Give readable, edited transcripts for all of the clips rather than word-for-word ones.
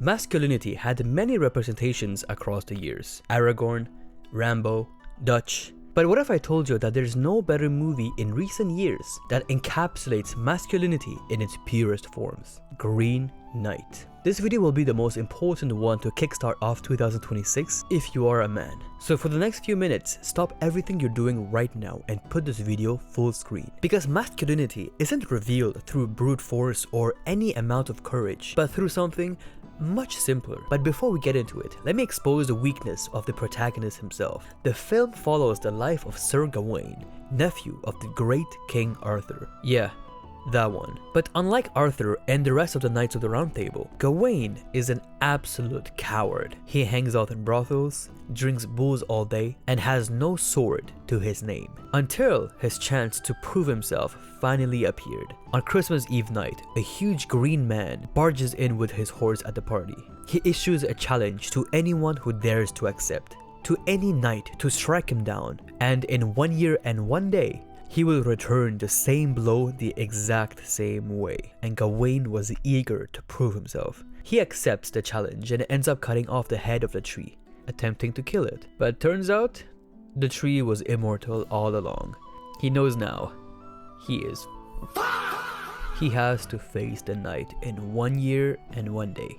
Masculinity had many representations across the years. Aragorn, Rambo, Dutch. But what if I told you that there's no better movie in recent years that encapsulates masculinity in its purest forms? Green Knight. This video will be the most important one to kickstart off 2026 if you are a man. So for the next few minutes, stop everything you're doing right now and put this video full screen. Because masculinity isn't revealed through brute force or any amount of courage, but through something much simpler. But before we get into it, let me expose the weakness of the protagonist himself. The film follows the life of Sir Gawain, nephew of the great King Arthur. Yeah, that one. But unlike Arthur and the rest of the Knights of the Round Table, Gawain is an absolute coward. He hangs out in brothels, drinks booze all day, and has no sword to his name. Until his chance to prove himself finally appeared. On Christmas Eve night, a huge green man barges in with his horse at the party. He issues a challenge to anyone who dares to accept, to any knight to strike him down, and in 1 year and 1 day, he will return the same blow the exact same way. And Gawain was eager to prove himself. He accepts the challenge and ends up cutting off the head of the tree, attempting to kill it. But turns out, the tree was immortal all along. He knows now, he has to face the knight in 1 year and 1 day.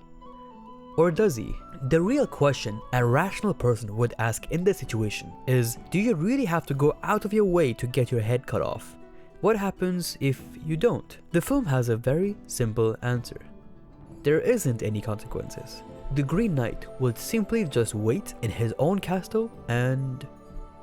Or does he? The real question a rational person would ask in this situation is, do you really have to go out of your way to get your head cut off? What happens if you don't? The film has a very simple answer. There isn't any consequences. The Green Knight would simply just wait in his own castle and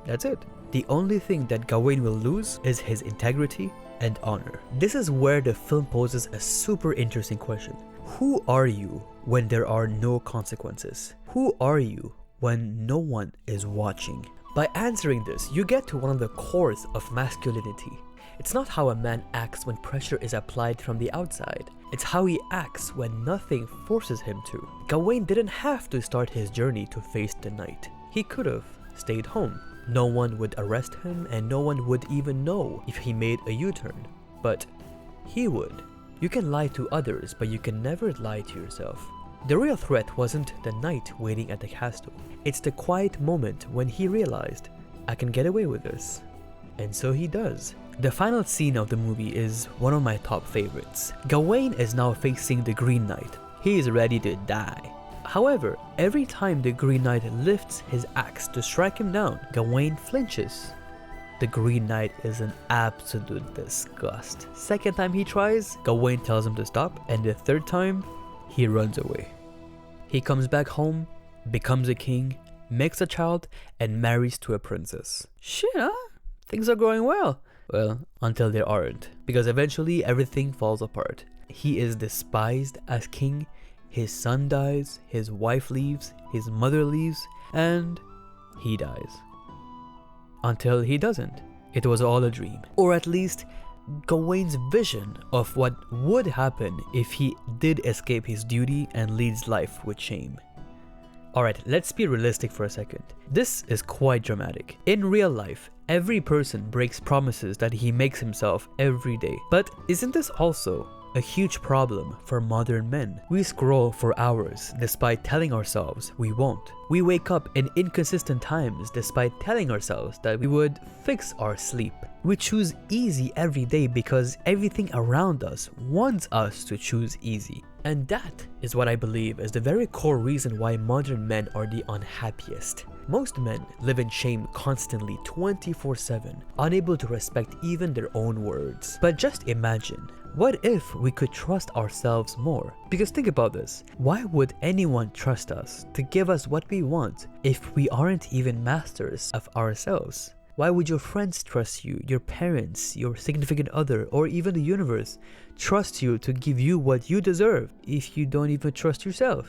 that's it. The only thing that Gawain will lose is his integrity and honor. This is where the film poses a super interesting question. Who are you when there are no consequences? Who are you when no one is watching? By answering this, you get to one of the cores of masculinity. It's not how a man acts when pressure is applied from the outside. It's how he acts when nothing forces him to. Gawain didn't have to start his journey to face the knight. He could have stayed home. No one would arrest him and no one would even know if he made a U-turn. But he would. You can lie to others, but you can never lie to yourself. The real threat wasn't the knight waiting at the castle. It's the quiet moment when he realized, I can get away with this. And so he does. The final scene of the movie is one of my top favorites. Gawain is now facing the Green Knight. He is ready to die. However, every time the Green Knight lifts his axe to strike him down, Gawain flinches. The Green Knight is an absolute disgust. Second time he tries, Gawain tells him to stop, and the third time, he runs away. He comes back home, becomes a king, makes a child, and marries to a princess. Shit, huh? Things are going well. Well, until they aren't, because eventually everything falls apart. He is despised as king, his son dies, his wife leaves, his mother leaves, and he dies. Until he doesn't. It was all a dream. Or at least, Gawain's vision of what would happen if he did escape his duty and leads life with shame. Alright, let's be realistic for a second. This is quite dramatic. In real life, every person breaks promises that he makes himself every day. But isn't this also a huge problem for modern men? We scroll for hours despite telling ourselves we won't. We wake up in inconsistent times despite telling ourselves that we would fix our sleep. We choose easy every day because everything around us wants us to choose easy. And that is what I believe is the very core reason why modern men are the unhappiest. Most men live in shame constantly 24/7, unable to respect even their own words. But just imagine, what if we could trust ourselves more? Because think about this, why would anyone trust us to give us what we want if we aren't even masters of ourselves? Why would your friends trust you, your parents, your significant other, or even the universe trust you to give you what you deserve if you don't even trust yourself?